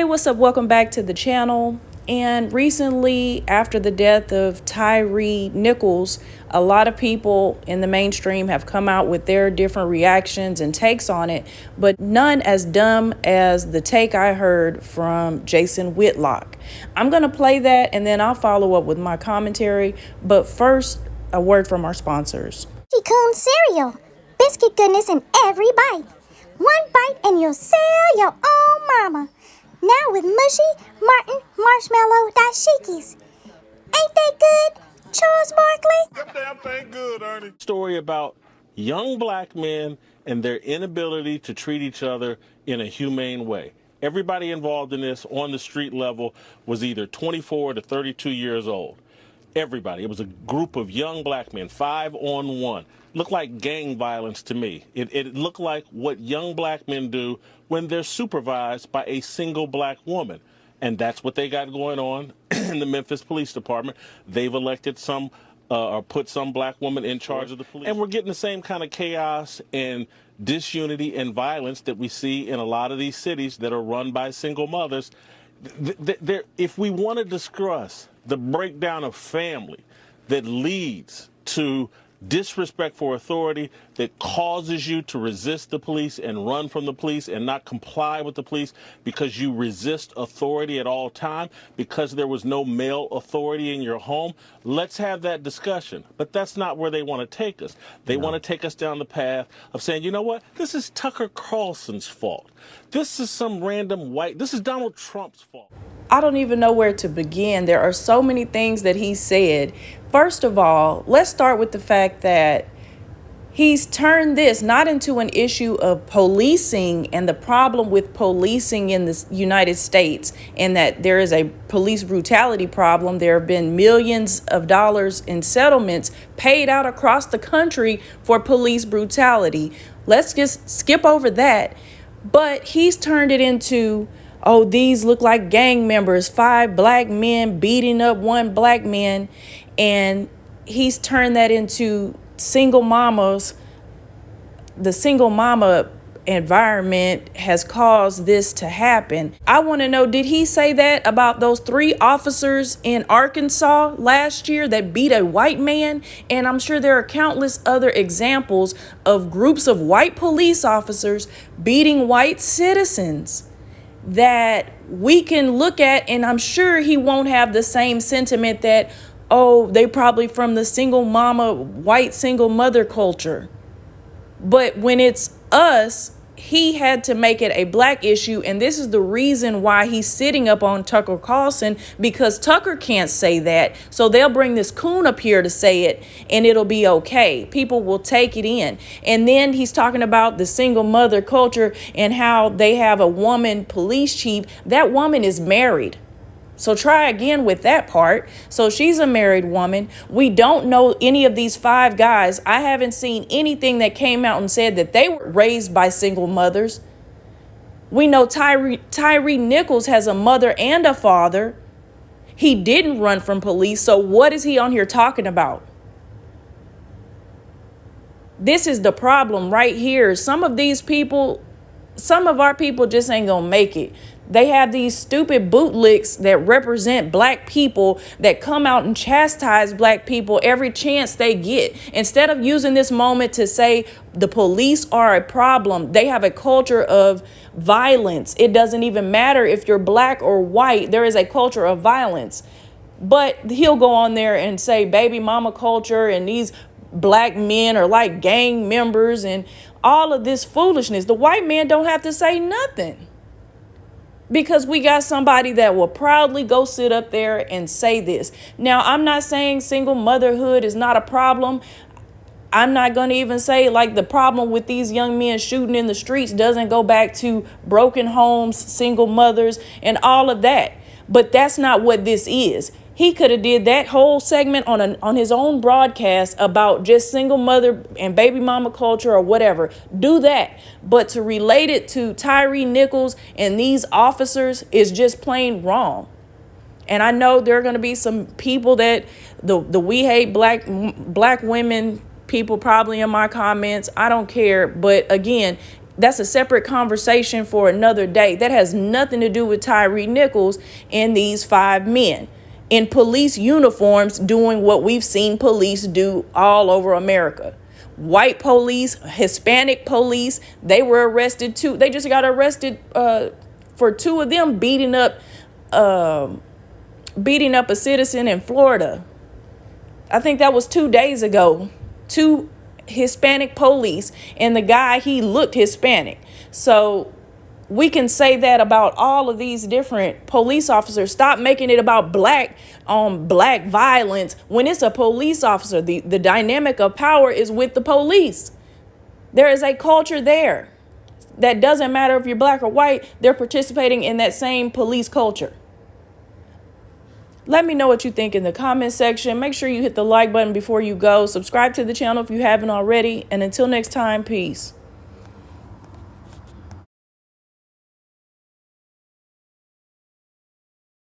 What's up? Welcome back to the channel. And recently, after the death of Tyre Nichols, a lot of people in the mainstream have come out with their different reactions and takes on it, but none as dumb as the take I heard from Jason Whitlock. I'm going to play that and then I'll follow up with my commentary. But first, a word from our sponsors. Coon cereal. Biscuit goodness in every bite. One bite and you'll sell your own mama. Now with mushy Martin marshmallow dashikis. Ain't they good, Charles Barkley? That damn thing good, Ernie. Story about young black men and their inability to treat each other in a humane way. Everybody involved in this on the street level was either 24 to 32 years old. Everybody. It was a group of young black men, 5-on-1. Looked like gang violence to me. It looked like what young black men do when they're supervised by a single black woman. And that's what they got going on in the Memphis Police Department. They've elected some or put some black woman in charge of the police. And we're getting the same kind of chaos and disunity and violence that we see in a lot of these cities that are run by single mothers. If we want to discuss the breakdown of family that leads to disrespect for authority, that causes you to resist the police and run from the police and not comply with the police because you resist authority at all time, because there was no male authority in your home, let's have that discussion. But that's not where they want to take us. They want to take us down the path of saying, you know what, this is Tucker Carlson's fault. This is some random white, this is Donald Trump's fault. I don't even know where to begin. There are so many things that he said. First of all, let's start with the fact that he's turned this not into an issue of policing and the problem with policing in the United States, and that there is a police brutality problem. There have been millions of dollars in settlements paid out across the country for police brutality. Let's just skip over that. But he's turned it into, oh, these look like gang members, 5 black men beating up 1 black man. And he's turned that into single mamas. The single mama environment has caused this to happen. I want to know, did he say that about those 3 officers in Arkansas last year that beat a white man? And I'm sure there are countless other examples of groups of white police officers beating white citizens that we can look at, and I'm sure he won't have the same sentiment that, oh, they probably from the single mama, white single mother culture. But when it's us, he had to make it a black issue, and this is the reason why he's sitting up on Tucker Carlson, because Tucker can't say that, so they'll bring this coon up here to say it, and it'll be okay. People will take it in. And then he's talking about the single mother culture and how they have a woman police chief. That woman is married. So try again with that part. So she's a married woman. We don't know any of these 5 guys. I haven't seen anything that came out and said that they were raised by single mothers. We know Tyre Nichols has a mother and a father. He didn't run from police. So what is he on here talking about? This is the problem right here. Some of our people just ain't gonna make it. They have these stupid bootlicks that represent black people that come out and chastise black people every chance they get. Instead of using this moment to say the police are a problem, they have a culture of violence. It doesn't even matter if you're black or white. There is a culture of violence. But he'll go on there and say baby mama culture and these black men are like gang members and all of this foolishness. The white man don't have to say nothing, because we got somebody that will proudly go sit up there and say this. Now, I'm not saying single motherhood is not a problem. I'm not going to even say like the problem with these young men shooting in the streets doesn't go back to broken homes, single mothers, and all of that. But that's not what this is. He could have did that whole segment on his own broadcast about just single mother and baby mama culture or whatever. Do that. But to relate it to Tyre Nichols and these officers is just plain wrong. And I know there are going to be some people that the we hate black women people probably in my comments. I don't care. But again, That's a separate conversation for another day. That has nothing to do with Tyre Nichols and these 5 men in police uniforms doing what we've seen police do all over America. White police, Hispanic police, they were arrested too. They just got arrested for 2 of them beating up a citizen in Florida. I think that was 2 days ago. 2 Hispanic police, and the guy, he looked Hispanic. So we can say that about all of these different police officers. Stop making it about black on black violence when it's a police officer. The dynamic of power is with the police. There is a culture there that doesn't matter if you're black or white. They're participating in that same police culture. Let me know what you think in the comment section. Make sure you hit the like button before you go. Subscribe to the channel if you haven't already. And until next time, peace.